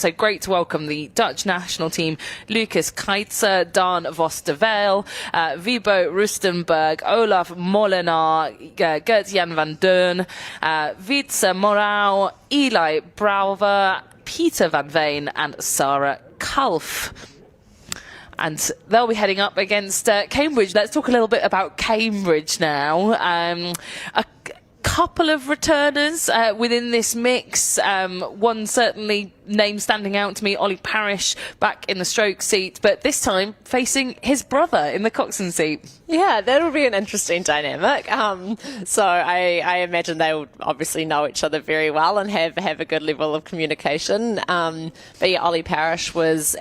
So great to welcome the Dutch national team, Lucas Keitzer, Daan Vosterveel, Wibo Rustenberg, Olaf Molenaar, Gert-Jan van Deurne, Wietse Morau, Eli Brouwer, Peter van Veen and Sarah Kalf. And they'll be heading up against Cambridge. Let's talk a little bit about Cambridge now. A couple of returners within this mix. One certainly name standing out to me, Ollie Parish back in the stroke seat, but this time facing his brother in the coxswain seat. Yeah, that'll be an interesting dynamic. So I imagine they will obviously know each other very well and have a good level of communication. But yeah, Ollie Parish was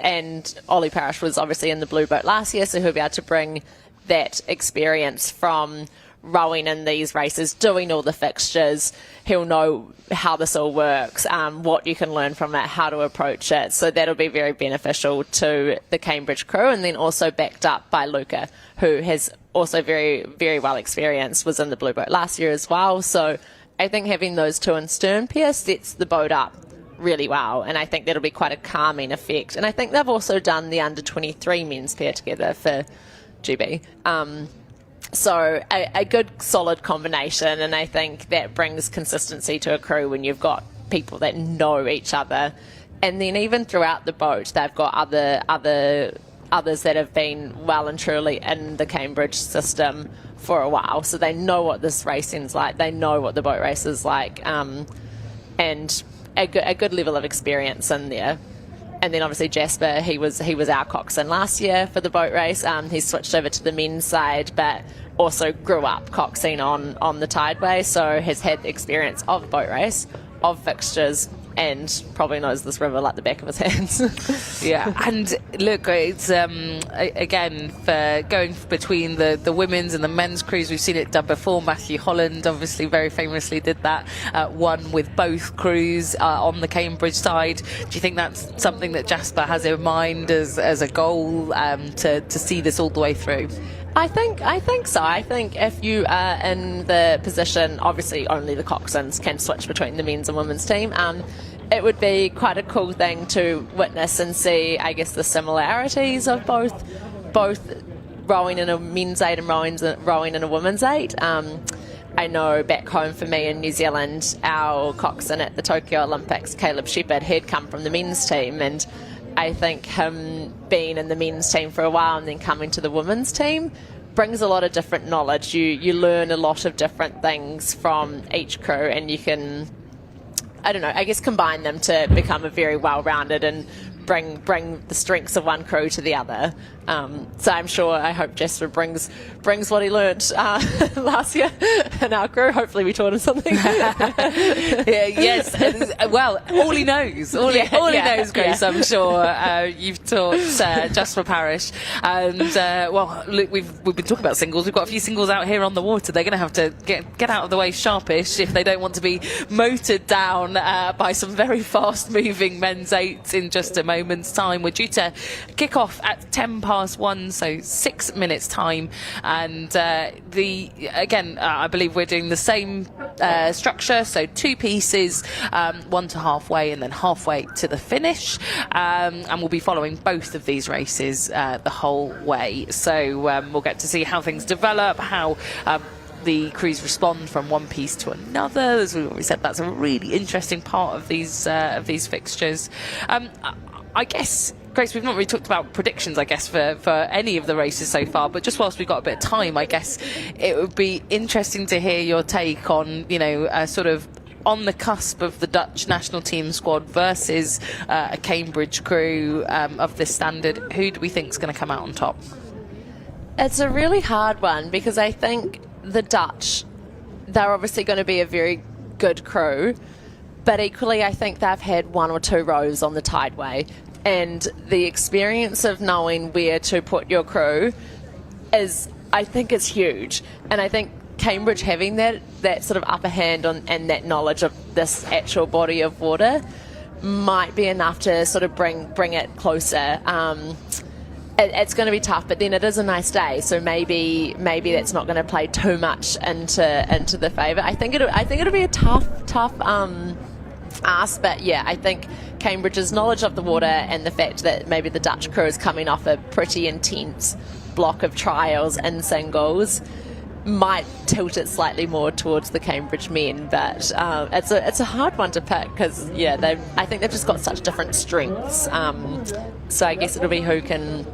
obviously in the blue boat last year, so he'll be able to bring that experience from rowing in these races, doing all the fixtures. He'll know how this all works, what you can learn from it, how to approach it. So that'll be very beneficial to the Cambridge crew, and then also backed up by Luca, who has also very, very well experienced, was in the blue boat last year as well. So I think having those two in stern pair sets the boat up really well, and I think that'll be quite a calming effect. And I think they've also done the under 23 men's pair together for GB. So a good solid combination, and I think that brings consistency to a crew when you've got people that know each other. And then even throughout the boat, they've got others that have been well and truly in the Cambridge system for a while, so they know what this racing's like, they know what the boat race is like, and a good level of experience in there. And then obviously Jasper, he was our coxswain last year for the boat race. He switched over to the men's side, but also grew up coxswain on the Tideway, so has had the experience of boat race, of fixtures, and probably knows this river like the back of his hands. Yeah, and look, it's again, for going between the women's and the men's crews, we've seen it done before. Matthew Holland obviously very famously did that, one with both crews on the Cambridge side. Do you think that's something that Jasper has in mind as a goal, to see this all the way through? I think so. I think if you are in the position, obviously only the coxswains can switch between the men's and women's team. It would be quite a cool thing to witness and see, I guess, the similarities of both rowing in a men's eight and rowing in a women's eight. I know back home for me in New Zealand, our coxswain at the Tokyo Olympics, Caleb Shepherd, had come from the men's team, and I think him being in the men's team for a while and then coming to the women's team brings a lot of different knowledge. You learn a lot of different things from each crew, and you can, I don't know, I guess combine them to become a very well-rounded and bring the strengths of one crew to the other. So I hope Jasper brings what he learnt last year in our crew. Hopefully we taught him something. Yes, well, all he knows, all he knows, Grace, I'm sure you've taught Jasper Parish. And well, look, we've been talking about singles. We've got a few singles out here on the water. They're going to have to get out of the way sharpish if they don't want to be motored down by some very fast-moving men's eights in just a moment's time. We're due to kick off at 1:10, so 6 minutes time, and I believe we're doing the same structure, so two pieces, one to halfway and then halfway to the finish, and we'll be following both of these races the whole way, so we'll get to see how things develop, how the crews respond from one piece to another. As we already said, that's a really interesting part of these fixtures. I guess, Grace, we've not really talked about predictions, I guess, for any of the races so far, but just whilst we've got a bit of time, I guess it would be interesting to hear your take on, sort of on the cusp of the Dutch national team squad versus a Cambridge crew of this standard. Who do we think is going to come out on top? It's a really hard one, because I think the Dutch, they're obviously going to be a very good crew, but equally I think they've had one or two rows on the Tideway, and the experience of knowing where to put your crew I think it's huge. And I think Cambridge having that sort of upper hand and that knowledge of this actual body of water might be enough to sort of bring it closer. It's going to be tough, but then it is a nice day, so maybe that's not going to play too much into the favour. I think it'll be a tough But yeah, I think Cambridge's knowledge of the water and the fact that maybe the Dutch crew is coming off a pretty intense block of trials and singles might tilt it slightly more towards the Cambridge men, but it's a hard one to pick because I think they've just got such different strengths. So I guess it'll be who can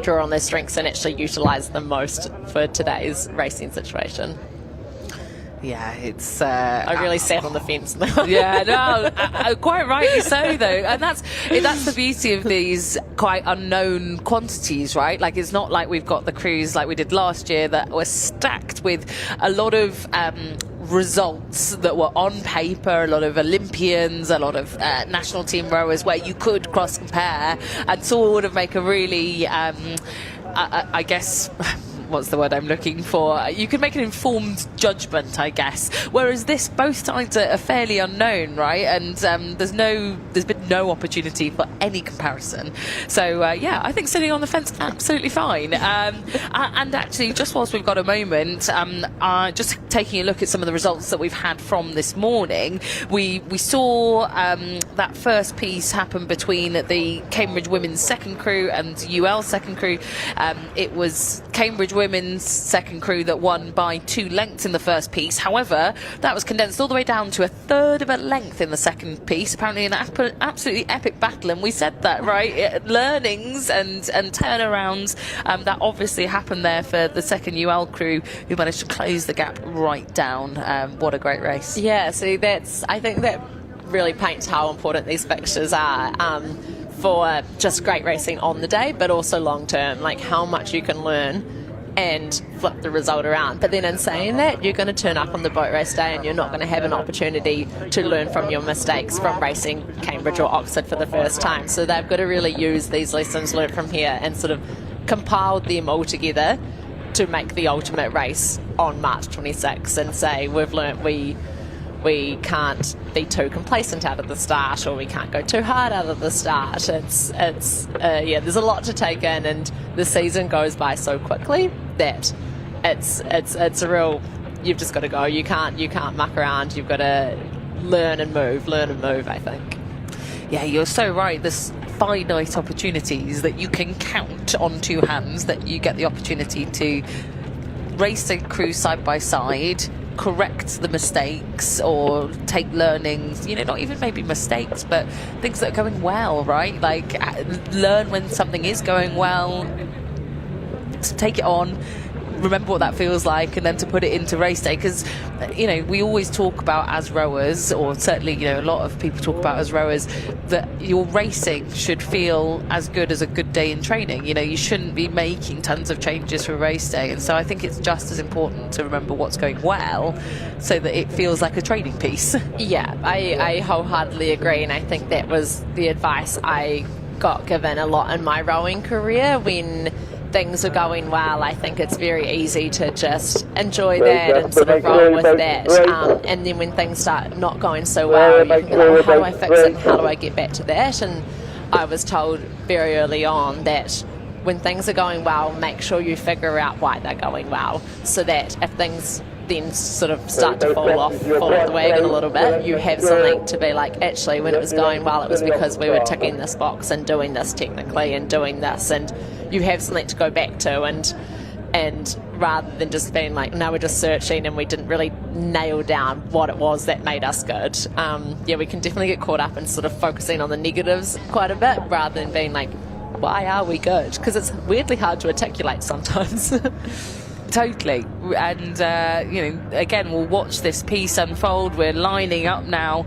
draw on their strengths and actually utilise them most for today's racing situation. Yeah, it's. I really sat on the fence now. Yeah, no, quite rightly so, though, and that's the beauty of these quite unknown quantities, right? Like, it's not like we've got the crews like we did last year that were stacked with a lot of results that were on paper, a lot of Olympians, a lot of national team rowers where you could cross compare and sort of make a really, I guess. What's the word I'm looking for? You can make an informed judgment, I guess. Whereas this, both sides are fairly unknown, right? And there's been no opportunity for any comparison. So I think sitting on the fence, absolutely fine. And actually, just whilst we've got a moment, just taking a look at some of the results that we've had from this morning, we saw that first piece happen between the Cambridge women's second crew and UL second crew. It was Cambridge women's second crew that won by 2 lengths in the first piece. However, that was condensed all the way down to a third of a length in the second piece. Apparently an absolutely epic battle, and we said that, right? Learnings and turnarounds that obviously happened there for the second UL crew, who managed to close the gap right down. What a great race. Yeah, so I think that really paints how important these fixtures are for just great racing on the day, but also long term, like how much you can learn and flip the result around. But then in saying that, you're going to turn up on the boat race day and you're not going to have an opportunity to learn from your mistakes from racing Cambridge or Oxford for the first time. So they've got to really use these lessons learned from here and sort of compile them all together to make the ultimate race on March 26 and say, we've learnt we can't be too complacent out of the start, or we can't go too hard out of the start. There's a lot to take in, and the season goes by so quickly that it's a real. You've just got to go. You can't muck around. You've got to learn and move. I think. Yeah, you're so right. There's finite opportunities that you can count on 2 hands that you get the opportunity to race a crew side by side, correct the mistakes or take learnings, not even maybe mistakes, but things that are going well, right? Like, learn when something is going well, to take it on, remember what that feels like, and then to put it into race day. Because we always talk about, as rowers, or certainly a lot of people talk about as rowers, that your racing should feel as good as a good day in training. You shouldn't be making tons of changes for race day, and so I think it's just as important to remember what's going well so that it feels like a training piece. Yeah, I wholeheartedly agree, and I think that was the advice I got given a lot in my rowing career. When things are going well, I think it's very easy to just enjoy that and sort of roll with that. And then when things start not going so well, you can be like, well, how do I fix it? How do I get back to that? And I was told very early on that when things are going well, make sure you figure out why they're going well, so that if things then sort of start to fall off the wagon a little bit, you have something to be like, actually, when it was going well, it was because we were ticking this box and doing this technically and doing this, and you have something to go back to, and rather than just being like, no, we're just searching and we didn't really nail down what it was that made us good. We can definitely get caught up in sort of focusing on the negatives quite a bit, rather than being like, why are we good? Because it's weirdly hard to articulate sometimes. Totally. And again, we'll watch this piece unfold. We're lining up now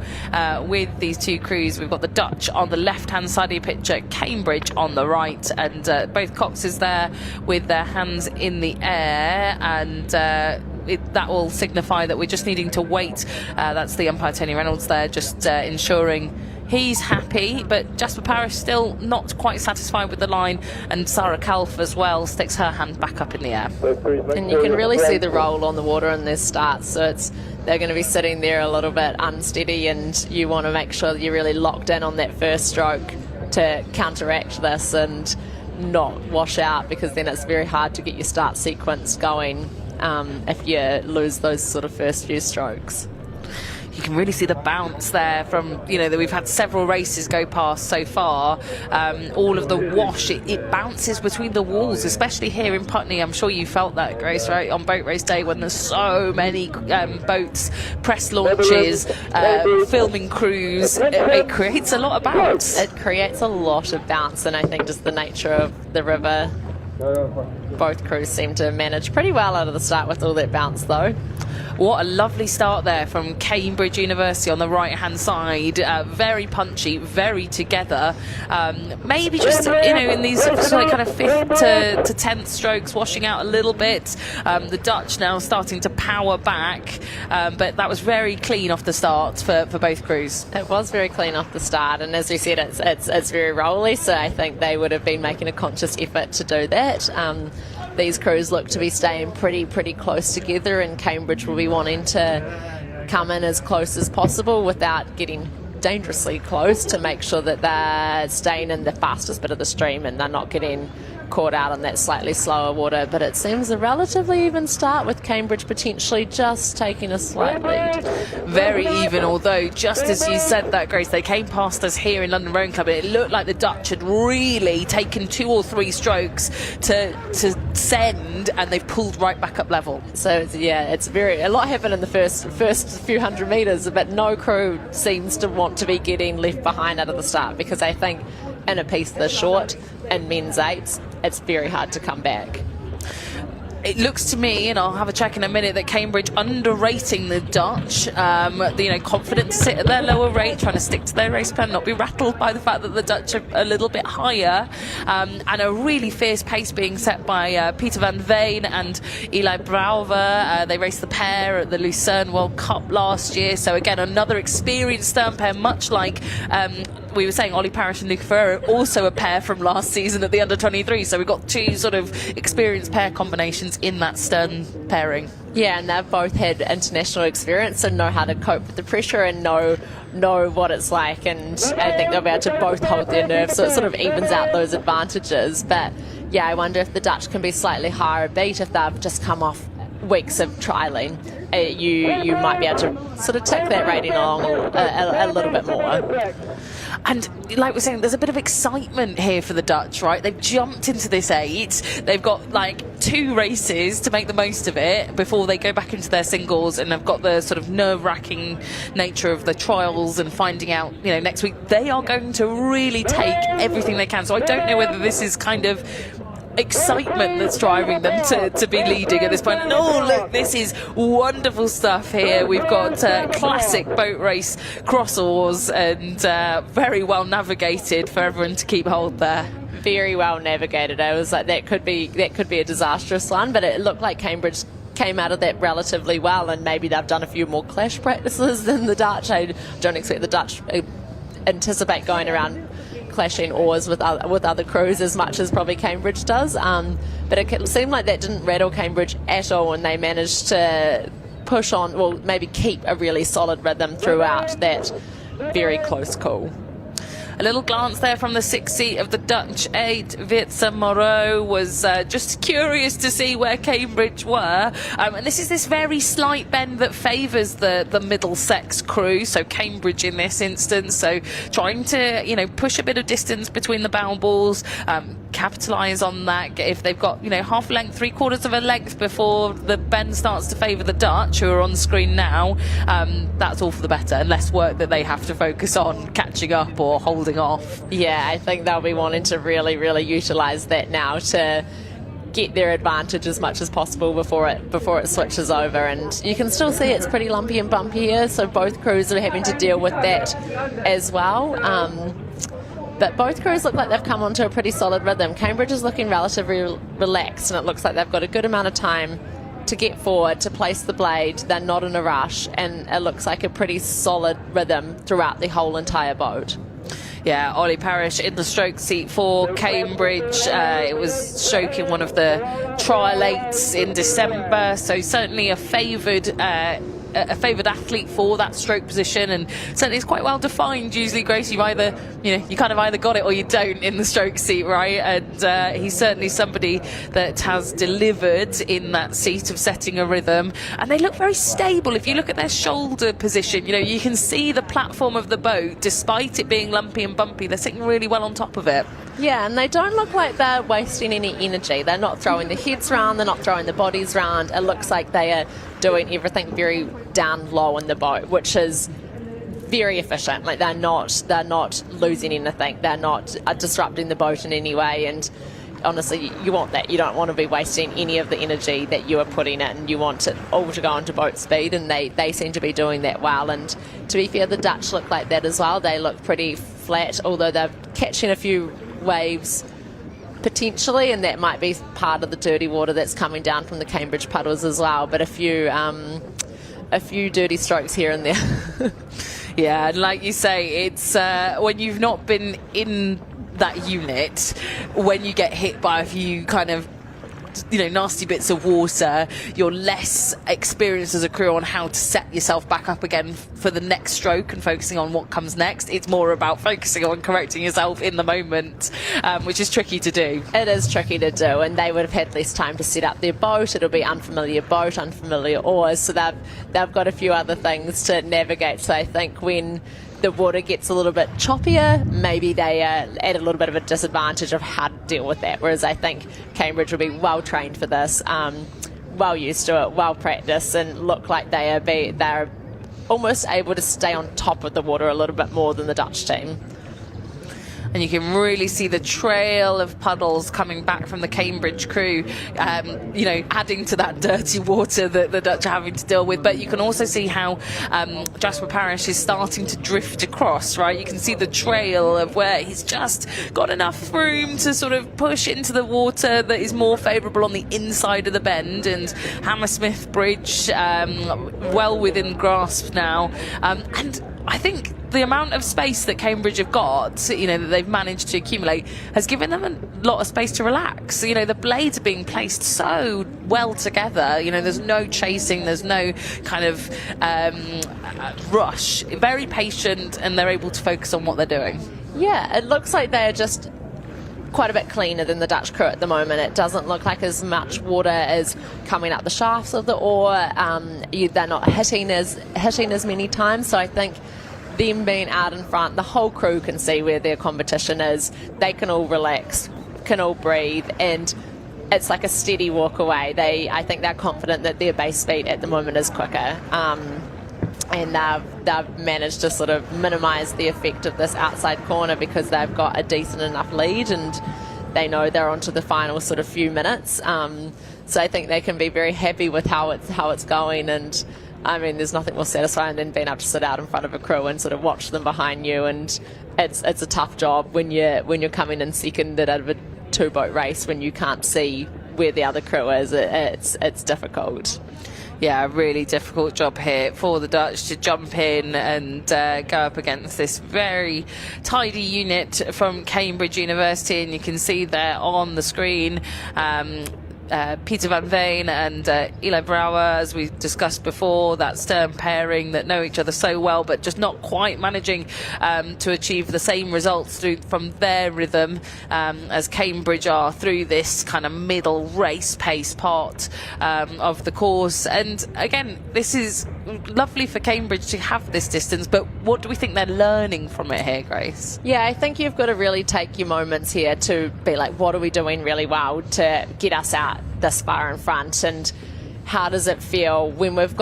with these 2 crews. We've got the Dutch on the left hand side of your picture, Cambridge on the right, and both Coxes there with their hands in the air, and that will signify that we're just needing to wait. That's the umpire, Tony Reynolds, there, just ensuring he's happy, but Jasper Parrish still not quite satisfied with the line, and Sarah Calf as well sticks her hand back up in the air. And you can really see the roll on the water in their starts, so they're going to be sitting there a little bit unsteady, and you want to make sure that you're really locked in on that first stroke to counteract this and not wash out, because then it's very hard to get your start sequence going if you lose those sort of first few strokes. you can really see the bounce there from, that we've had several races go past so far. All of the wash, it bounces between the walls, especially here in Putney. I'm sure you felt that, Grace, right, on boat race day when there's so many boats, press launches, filming crews. It creates a lot of bounce. It creates a lot of bounce, and I think just the nature of the river, both crews seem to manage pretty well out of the start with all that bounce, though. What a lovely start there from Cambridge University on the right-hand side. Very punchy, very together. Maybe just, in these kind of 5th to 10th strokes, washing out a little bit. The Dutch now starting to power back. But that was very clean off the start for both crews. It was very clean off the start. And as we said, it's very rolly. So I think they would have been making a conscious effort to do that. These crews look to be staying pretty close together, and Cambridge will be wanting to come in as close as possible without getting dangerously close, to make sure that they're staying in the fastest bit of the stream and they're not getting caught out on that slightly slower water. But it seems a relatively even start, with Cambridge potentially just taking a slight lead. Very even, although just as you said that, Grace, they came past us here in London Rowing Club and it looked like the Dutch had really taken 2 or 3 strokes to send, and they've pulled right back up level. So it's a lot happened in the first few hundred metres, but no crew seems to want to be getting left behind out of the start, because I think in a piece this short and men's 8s, it's very hard to come back. It looks to me, and I'll have a check in a minute, that Cambridge underrating the Dutch. Confident to sit at their lower rate, trying to stick to their race plan, not be rattled by the fact that the Dutch are a little bit higher. And a really fierce pace being set by Peter van Veen and Eli Brouwer. They raced the pair at the Lucerne World Cup last year. So again, another experienced stern pair, much like we were saying, Ollie Parish and Luca Ferrero, also a pair from last season at the under-23. So we've got 2 sort of experienced pair combinations in that stern pairing. Yeah, and they've both had international experience and know how to cope with the pressure and know what it's like, and I think they'll be able to both hold their nerve, so it sort of evens out those advantages. But yeah, I wonder if the Dutch can be slightly higher beat if they've just come off weeks of trialling. You might be able to sort of tick that rating along a little bit more. And like we're saying, there's a bit of excitement here for the Dutch, right? They've jumped into this 8. They've got 2 races to make the most of it before they go back into their singles, and they've got the sort of nerve-wracking nature of the trials and finding out, next week they are going to really take everything they can. So I don't know whether this is kind of excitement that's driving them to be leading at this point. And look, this is wonderful stuff here. We've got classic boat race cross oars, and very well navigated for everyone to keep hold there. Very well navigated. I was like, that could be a disastrous one, but it looked like Cambridge came out of that relatively well, and maybe they've done a few more clash practices than the Dutch. I don't expect the Dutch anticipate going around clashing oars with other crews as much as probably Cambridge does, but it seemed like that didn't rattle Cambridge at all, and they managed to push on, well, maybe keep a really solid rhythm throughout that very close call. A little glance there from the 6th seat of the Dutch 8. Witse Moreau was just curious to see where Cambridge were. And this is this very slight bend that favours the Middlesex crew, so Cambridge in this instance. So trying to, push a bit of distance between the bow balls, capitalise on that. If they've got, half a length, 3/4 of a length before the bend starts to favour the Dutch, who are on screen now, that's all for the better, and less work that they have to focus on catching up or holding off. Yeah, I think they'll be wanting to really utilise that now to get their advantage as much as possible before it switches over. And you can still see it's pretty lumpy and bumpy here, so both crews are having to deal with that as well. But both crews look like they've come onto a pretty solid rhythm. Cambridge is looking relatively relaxed, and it looks like they've got a good amount of time to get forward, to place the blade. They're not in a rush, and it looks like a pretty solid rhythm throughout the whole entire boat. Yeah, Ollie Parish in the stroke seat for Cambridge. It was stroking one of the trial 8s in December, so certainly a favoured a favoured athlete for that stroke position, and certainly it's quite well defined. Usually, Grace, you kind of either got it or you don't in the stroke seat, right? And he's certainly somebody that has delivered in that seat of setting a rhythm, and they look very stable. If you look at their shoulder position, you can see the platform of the boat, despite it being lumpy and bumpy, they're sitting really well on top of it. Yeah, and they don't look like they're wasting any energy. They're not throwing the heads around, they're not throwing the bodies around. It looks like they are doing everything very down low in the boat, which is very efficient. Like they're not losing anything. They're not disrupting the boat in any way. And honestly, you want that. You don't want to be wasting any of the energy that you are putting in. You want it all to go into boat speed, and they seem to be doing that well. And to be fair, the Dutch look like that as well. They look pretty flat, although they're catching a few waves potentially, and that might be part of the dirty water that's coming down from the Cambridge puddles as well. But a few dirty strokes here and there. Yeah, and like you say, it's when you've not been in that unit, when you get hit by a few kind of nasty bits of water, you're less experienced as a crew on how to set yourself back up again for the next stroke and focusing on what comes next. It's more about focusing on correcting yourself in the moment, which is tricky to do. It is tricky to do, and they would have had less time to set up their boat. It'll be unfamiliar boat, unfamiliar oars, so they've got a few other things to navigate. So I think when the water gets a little bit choppier, maybe they at a little bit of a disadvantage of how to deal with that, whereas I think Cambridge will be well trained for this, well used to it, well practiced, and look like they're almost able to stay on top of the water a little bit more than the Dutch team. And you can really see the trail of puddles coming back from the Cambridge crew, adding to that dirty water that the Dutch are having to deal with. But you can also see how Jasper Parrish is starting to drift across, right? You can see the trail of where he's just got enough room to sort of push into the water that is more favourable on the inside of the bend, and Hammersmith Bridge well within grasp now. And I think the amount of space that Cambridge have got, that they've managed to accumulate, has given them a lot of space to relax. The blades are being placed so well together. There's no chasing, there's no kind of rush. Very patient, and they're able to focus on what they're doing. Yeah, it looks like they're just quite a bit cleaner than the Dutch crew at the moment. It doesn't look like as much water is coming up the shafts of the oar. They're not hitting as many times, so I think them being out in front, the whole crew can see where their competition is. They can all relax, can all breathe, and it's like a steady walk away. I think they're confident that their base speed at the moment is quicker, and they've managed to sort of minimise the effect of this outside corner because they've got a decent enough lead, and they know they're onto the final sort of few minutes. So I think they can be very happy with how it's going. And I mean, there's nothing more satisfying than being able to sit out in front of a crew and sort of watch them behind you. And it's a tough job when you're coming in second out of a two-boat race when you can't see where the other crew is. It's difficult. Yeah, a really difficult job here for the Dutch to jump in and go up against this very tidy unit from Cambridge University. And you can see there on the screen Peter van Veen and Eli Brouwer, as we discussed before, that stern pairing that know each other so well, but just not quite managing to achieve the same results from their rhythm as Cambridge are through this kind of middle race pace part of the course. And again, this is lovely for Cambridge to have this distance, but what do we think they're learning from it here, Grace? Yeah, I think you've got to really take your moments here to be like, what are we doing really well to get us out this far in front, and how does it feel when they've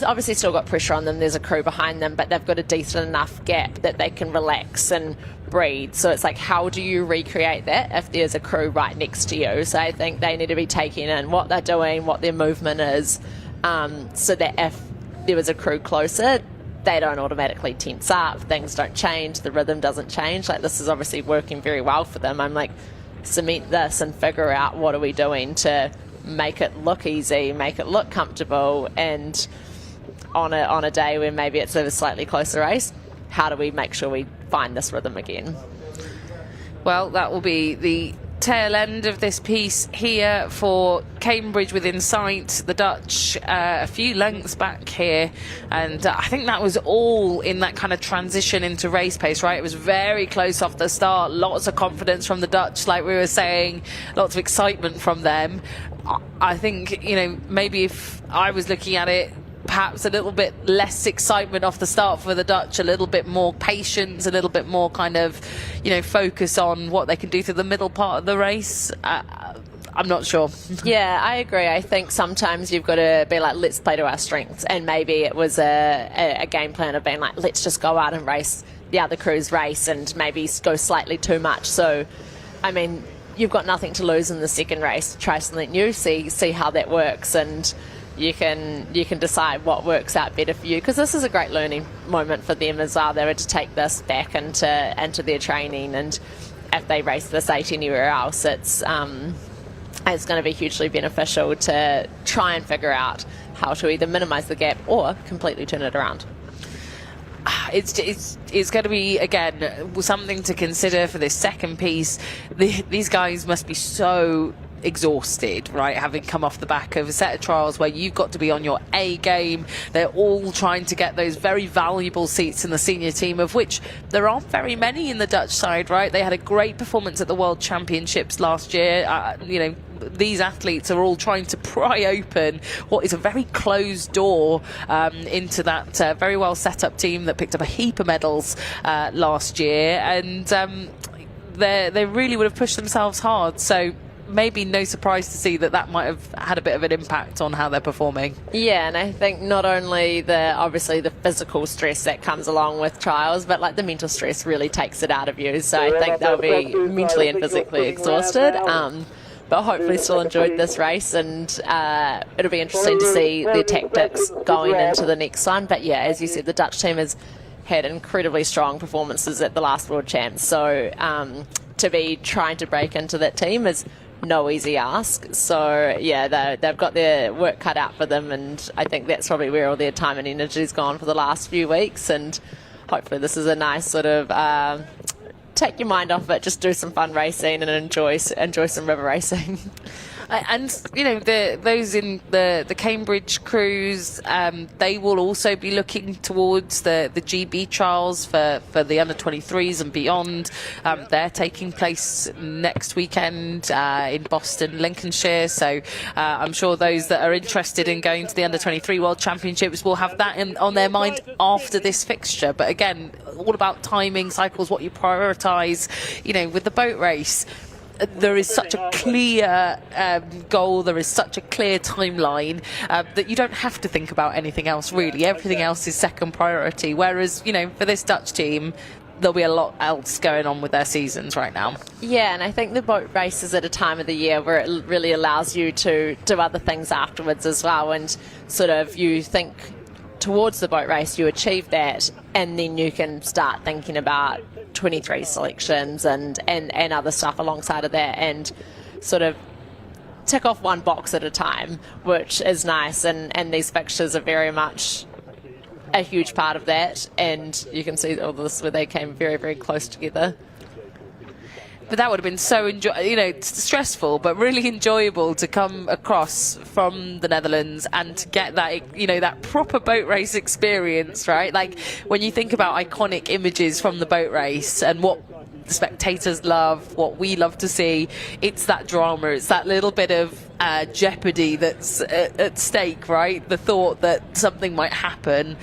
obviously still got pressure on them, there's a crew behind them, but they've got a decent enough gap that they can relax and breathe. So it's like, how do you recreate that if there's a crew right next to you? So I think they need to be taking in what they're doing, what their movement is, so that if there was a crew closer, they don't automatically tense up, things don't change, the rhythm doesn't change. Like, this is obviously working very well for them. I'm like, cement this and figure out what are we doing to make it look easy, make it look comfortable, and on a day where maybe it's a slightly closer race, how do we make sure we find this rhythm again? Well, that will be the tail end of this piece here for Cambridge within sight. The Dutch a few lengths back here, and I think that was all in that kind of transition into race pace, right? It was very close off the start, lots of confidence from the Dutch, like we were saying, lots of excitement from them. I think, you know, maybe if I was looking at it, perhaps a little bit less excitement off the start for the Dutch, a little bit more patience, a little bit more kind of, you know, focus on what they can do through the middle part of the race. I'm not sure. Yeah, I agree. I think sometimes you've got to be like, let's play to our strengths. And maybe it was a game plan of being like, let's just go out and race the other crew's race and maybe go slightly too much. So, I mean, you've got nothing to lose in the second race. Try something new, see how that works, and you can decide what works out better for you, because this is a great learning moment for them as well. They were to take this back into their training, and if they race this 8 anywhere else, it's going to be hugely beneficial to try and figure out how to either minimise the gap or completely turn it around. It's going to be, again, something to consider for this second piece. These guys must be so exhausted, right, having come off the back of a set of trials where you've got to be on your A game. They're all trying to get those very valuable seats in the senior team, of which there aren't very many in the Dutch side, right? They had a great performance at the World Championships last year. You know, these athletes are all trying to pry open what is a very closed door into that very well set up team that picked up a heap of medals last year, and they really would have pushed themselves hard. So maybe no surprise to see that might have had a bit of an impact on how they're performing. Yeah, and I think not only obviously the physical stress that comes along with trials, but like the mental stress really takes it out of you. So I think they'll be mentally and physically exhausted. But hopefully still enjoyed this race, and it'll be interesting to see their tactics going into the next one. But yeah, as you said, the Dutch team has had incredibly strong performances at the last World Champs. So to be trying to break into that team is no easy ask. So yeah, they've got their work cut out for them, and I think that's probably where all their time and energy's gone for the last few weeks. And hopefully this is a nice sort of take your mind off it, just do some fun racing and enjoy some river racing. And you know, those in the Cambridge crews, they will also be looking towards the GB trials for the under 23s and beyond. They're taking place next weekend in Boston, Lincolnshire. So I'm sure those that are interested in going to the under 23 World Championships will have that on their mind after this fixture. But again, all about timing, cycles, what you prioritise. You know, with the boat race, there is such a clear goal, there is such a clear timeline that you don't have to think about anything else really. Everything else is second priority. Whereas, you know, for this Dutch team, there'll be a lot else going on with their seasons right now. Yeah, and I think the boat race is at a time of the year where it really allows you to do other things afterwards as well, and sort of you think towards the boat race, you achieve that, and then you can start thinking about 23 selections and other stuff alongside of that, and sort of tick off one box at a time, which is nice. And these fixtures are very much a huge part of that, and you can see all this where they came very, very close together. But that would have been so stressful, but really enjoyable to come across from the Netherlands and to get that, you know, that proper boat race experience, right? Like when you think about iconic images from the boat race and what the spectators love, what we love to see, it's that drama, it's that little bit of jeopardy that's at stake, right? The thought that something might happen.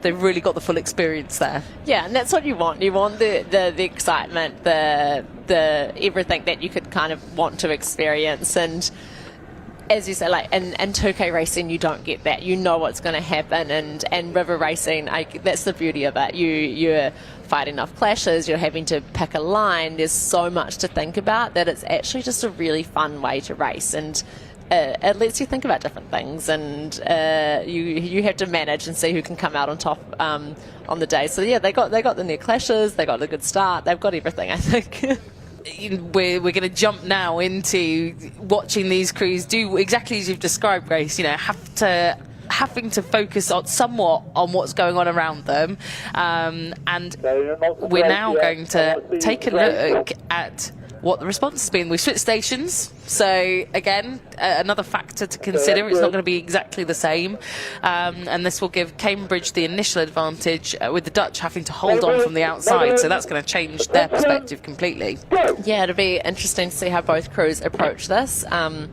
They've really got the full experience there. Yeah, and that's what you want. You want the excitement, the everything that you could kind of want to experience. And as you say, like in 2K racing, you don't get that. You know what's going to happen, and river racing, that's the beauty of it. You're fighting off clashes, you're having to pick a line. There's so much to think about that it's actually just a really fun way to race, and it lets you think about different things, and you have to manage and see who can come out on top on the day. So yeah, they got the near clashes, they got a good start, they've got everything, I think. We're going to jump now into watching these crews do exactly as you've described, Grace. You know, having to focus on somewhat on what's going on around them, and we're now going to take a look at what the response has been. We've switched stations, so again, another factor to consider. It's not going to be exactly the same, and this will give Cambridge the initial advantage, with the Dutch having to hold on from the outside, so that's going to change their perspective completely. Yeah, it'll be interesting to see how both crews approach this, and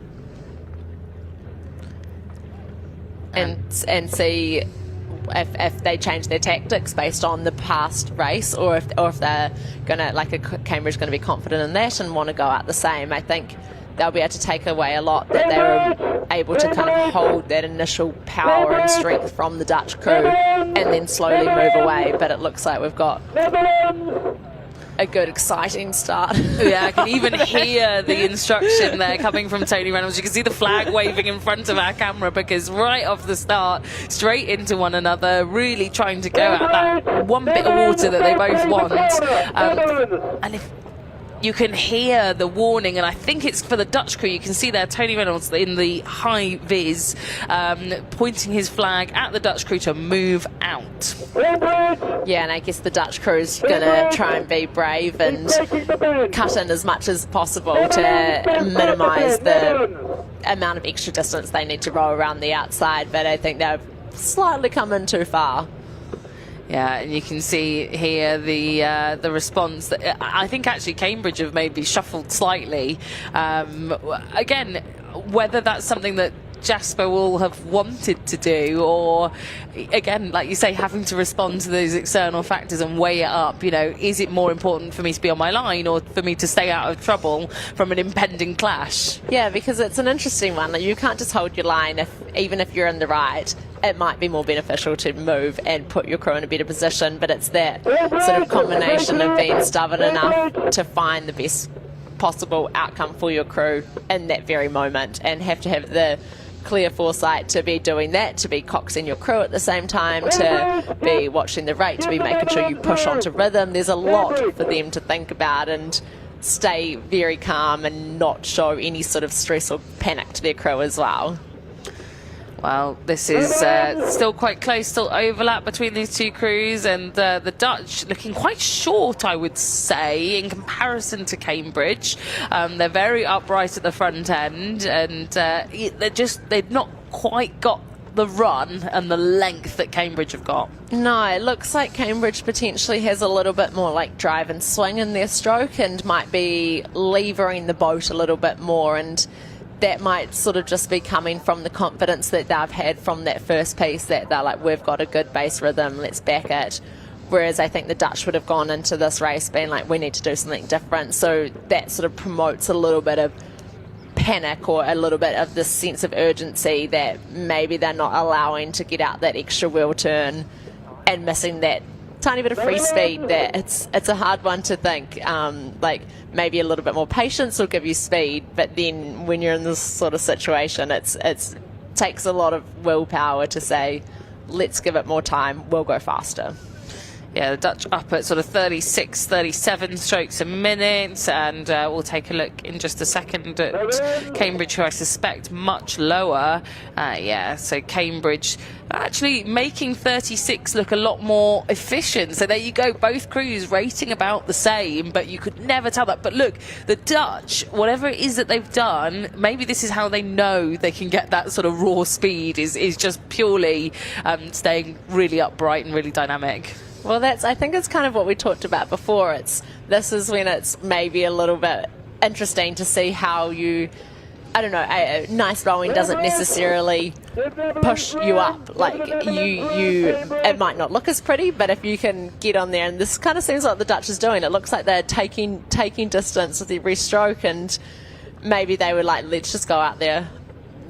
see if they change their tactics based on the past race, or if they're gonna, like, Cambridge going to be confident in that and want to go out the same. I think they'll be able to take away a lot, that they were able to kind of hold that initial power and strength from the Dutch crew and then slowly move away. But it looks like we've got a good, exciting start. Yeah, I can even hear the instruction there coming from Tony Reynolds. You can see the flag waving in front of our camera, because right off the start, straight into one another, really trying to go at that one bit of water that they both want. And if you can hear the warning, and I think it's for the Dutch crew. You can see there Tony Reynolds in the high vis, pointing his flag at the Dutch crew to move out. Yeah, and I guess the Dutch crew's going to try and be brave and cut in as much as possible to minimise the amount of extra distance they need to roll around the outside, but I think they've slightly come in too far. Yeah, and you can see here the response. That I think actually Cambridge have maybe shuffled slightly. Again, whether that's something that Jasper will have wanted to do, or again, like you say, having to respond to those external factors and weigh it up. You know, is it more important for me to be on my line, or for me to stay out of trouble from an impending clash? Yeah, because it's an interesting one. Like, you can't just hold your line even if you're in the right. It might be more beneficial to move and put your crew in a better position, but it's that sort of combination of being stubborn enough to find the best possible outcome for your crew in that very moment, and have to have the clear foresight to be doing that, to be coxing your crew at the same time, to be watching the rate, to be making sure you push onto rhythm. There's a lot for them to think about, and stay very calm and not show any sort of stress or panic to their crew as well. Well, this is still quite close, still overlap between these two crews, and the Dutch looking quite short, I would say, in comparison to Cambridge. They're very upright at the front end, and they've not quite got the run and the length that Cambridge have got. No, it looks like Cambridge potentially has a little bit more like drive and swing in their stroke, and might be levering the boat a little bit more, and that might sort of just be coming from the confidence that they've had from that first piece, that they're like, we've got a good base rhythm, let's back it. Whereas I think the Dutch would have gone into this race being like, we need to do something different. So that sort of promotes a little bit of panic, or a little bit of this sense of urgency that maybe they're not allowing to get out that extra wheel turn, and missing that tiny bit of free speed. That it's a hard one to think. Like, maybe a little bit more patience will give you speed, but then when you're in this sort of situation, it takes a lot of willpower to say, let's give it more time, we'll go faster. Yeah, the Dutch up at sort of 36, 37 strokes a minute, and we'll take a look in just a second at Cambridge, who I suspect much lower. Yeah, so Cambridge actually making 36 look a lot more efficient. So there you go, both crews rating about the same, but you could never tell that. But look, the Dutch, whatever it is that they've done, maybe this is how they know they can get that sort of raw speed, is just purely staying really upright and really dynamic. Well, I think it's kind of what we talked about before. This is when it's maybe a little bit interesting to see how you, I don't know, nice rowing doesn't necessarily push you up. Like, it might not look as pretty, but if you can get on there, and this kind of seems like the Dutch is doing, it looks like they're taking distance with every stroke, and maybe they were like, let's just go out there,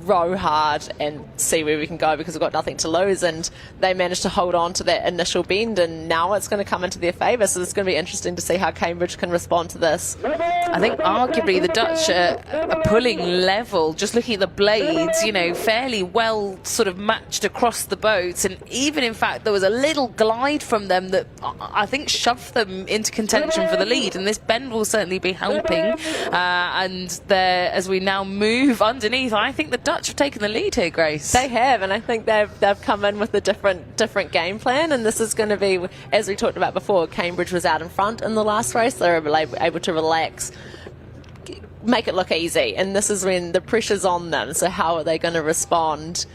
row hard and see where we can go, because we've got nothing to lose, and they managed to hold on to that initial bend, and now it's going to come into their favour. So it's going to be interesting to see how Cambridge can respond to this. I think arguably the Dutch are pulling level, just looking at the blades, you know, fairly well sort of matched across the boats, and even in fact there was a little glide from them that I think shoved them into contention for the lead, and this bend will certainly be helping, and as we now move underneath, I think the Dutch have taken the lead here, Grace. They have, and I think they've come in with a different game plan, and this is going to be, as we talked about before, Cambridge was out in front in the last race. They were able to relax, make it look easy, and this is when the pressure's on them. So how are they going to respond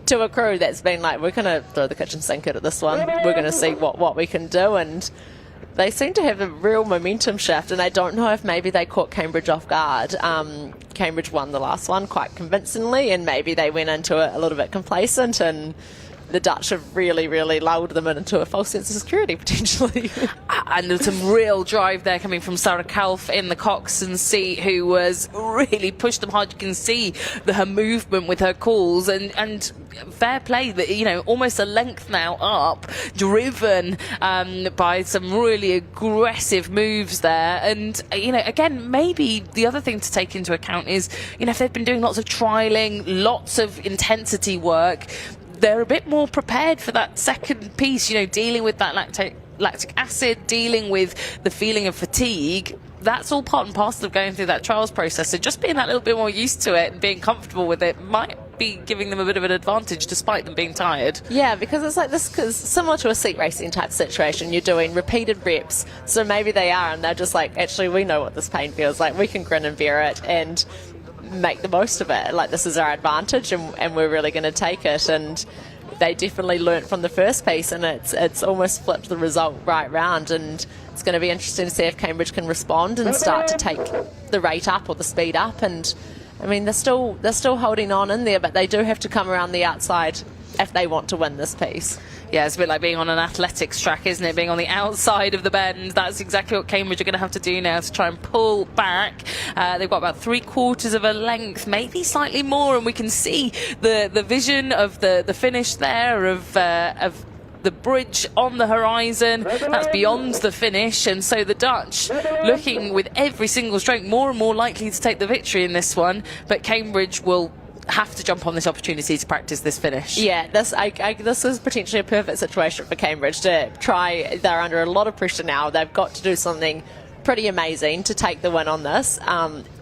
to a crew that's been like, we're going to throw the kitchen sink at this one, we're going to see what we can do? And they seem to have a real momentum shift, and I don't know if maybe they caught Cambridge off guard. Cambridge won the last one quite convincingly, and maybe they went into it a little bit complacent, and the Dutch have really, really lulled them into a false sense of security, potentially. And there's some real drive there coming from Sarah Kalf in the Coxswain seat, who was really pushed them hard. You can see her movement with her calls, and fair play, that, you know, almost a length now up, driven by some really aggressive moves there. And, you know, again, maybe the other thing to take into account is, you know, if they've been doing lots of trialling, lots of intensity work, they're a bit more prepared for that second piece, you know, dealing with that lactic acid, dealing with the feeling of fatigue. That's all part and parcel of going through that trials process. So just being that little bit more used to it and being comfortable with it might be giving them a bit of an advantage despite them being tired. Yeah, because it's like this, cause similar to a seat racing type situation, you're doing repeated reps. So maybe they are, and they're just like, actually, we know what this pain feels like. We can grin and bear it and make the most of it. Like, this is our advantage, and we're really going to take it. And they definitely learnt from the first piece, and it's almost flipped the result right round. And it's going to be interesting to see if Cambridge can respond and start to take the rate up or the speed up. And I mean, they're still holding on in there, but they do have to come around the outside if they want to win this piece. Yeah, it's a bit like being on an athletics track, isn't it? Being on the outside of the bend. That's exactly what Cambridge are going to have to do now to try and pull back. They've got about 3/4 of a length, maybe slightly more, and we can see the vision of the finish there of the bridge on the horizon. That's beyond the finish, and so the Dutch looking with every single stroke more and more likely to take the victory in this one, but Cambridge will have to jump on this opportunity to practice this finish. Yeah, this is potentially a perfect situation for Cambridge to try. They're under a lot of pressure now. They've got to do something pretty amazing to take the win on this,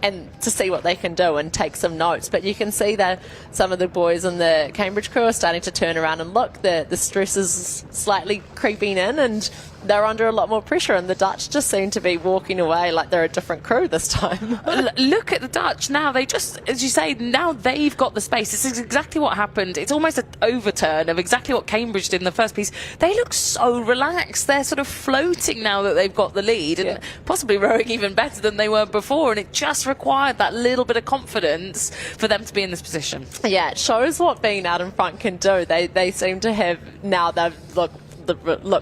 and to see what they can do and take some notes. But you can see that some of the boys in the Cambridge crew are starting to turn around and look. The stress is slightly creeping in, and they're under a lot more pressure, and the Dutch just seem to be walking away like they're a different crew this time. Look at the Dutch now. They just, as you say, now they've got the space. This is exactly what happened. It's almost an overturn of exactly what Cambridge did in the first piece. They look so relaxed. They're sort of floating now that they've got the lead, and possibly rowing even better than they were before, and it just required that little bit of confidence for them to be in this position. Yeah, it shows what being out in front can do. They seem to have, now they've look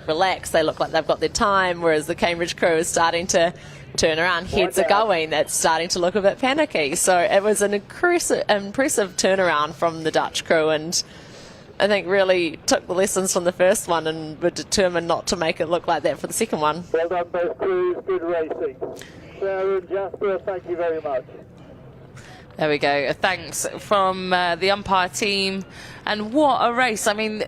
relaxed, they look like they've got their time, whereas the Cambridge crew is starting to turn around, heads are going, it's starting to look a bit panicky. So it was an impressive turnaround from the Dutch crew, and I think really took the lessons from the first one and were determined not to make it look like that for the second one. Well done both crews, good racing. Sarah and Jasper, thank you very much. There we go. Thanks from the umpire team, and what a race. I mean,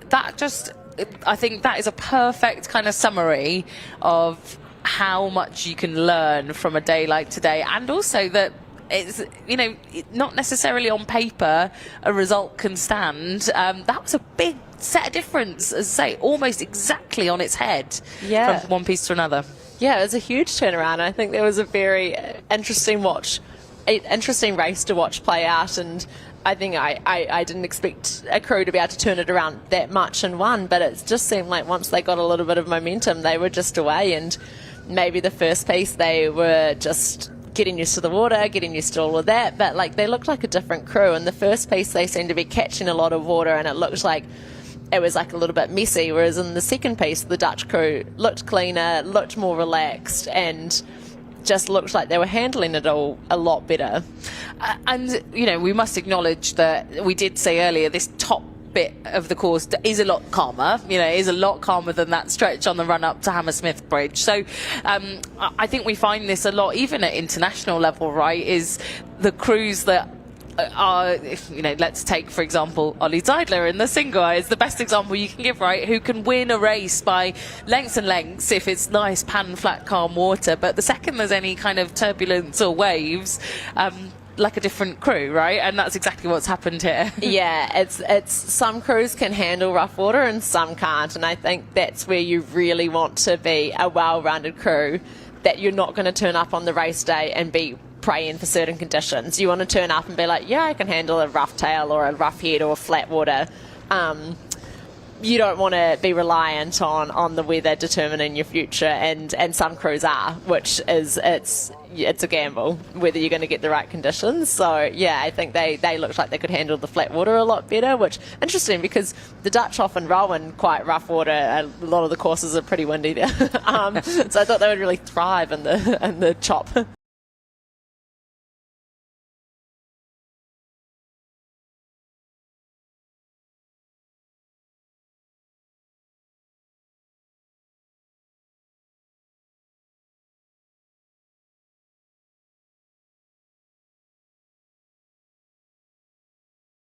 I think that is a perfect kind of summary of how much you can learn from a day like today, and also that it's, you know, not necessarily on paper a result can stand. That was a big set of difference, as I say, almost exactly on its head from one piece to another. Yeah, it was a huge turnaround. I think there was a very interesting race to watch play out, and I think I didn't expect a crew to be able to turn it around that much in one, but it just seemed like once they got a little bit of momentum, they were just away. And maybe the first piece they were just getting used to the water, getting used to all of that, but like they looked like a different crew. In the first piece they seemed to be catching a lot of water, and it looked like it was like a little bit messy, whereas in the second piece the Dutch crew looked cleaner, looked more relaxed, and just looked like they were handling it all a lot better. And, you know, we must acknowledge that we did say earlier, this top bit of the course is a lot calmer, you know, is a lot calmer than that stretch on the run up to Hammersmith Bridge. So I think we find this a lot, even at international level, right, is the crews that are, you know, let's take, for example, Ollie Zeidler in the single is the best example you can give, right? Who can win a race by lengths and lengths if it's nice, pan, flat, calm water. But the second there's any kind of turbulence or waves, like a different crew, right? And that's exactly what's happened here. Yeah, it's some crews can handle rough water and some can't, and I think that's where you really want to be a well-rounded crew, that you're not going to turn up on the race day and be praying for certain conditions. You want to turn up and be like, yeah, I can handle a rough tail or a rough head or flat water. You don't want to be reliant on the weather determining your future, and some crews are, which is it's a gamble whether you're going to get the right conditions. So yeah, I think they looked like they could handle the flat water a lot better, which interesting because the Dutch often row in quite rough water. A lot of the courses are pretty windy there, so I thought they would really thrive in the chop.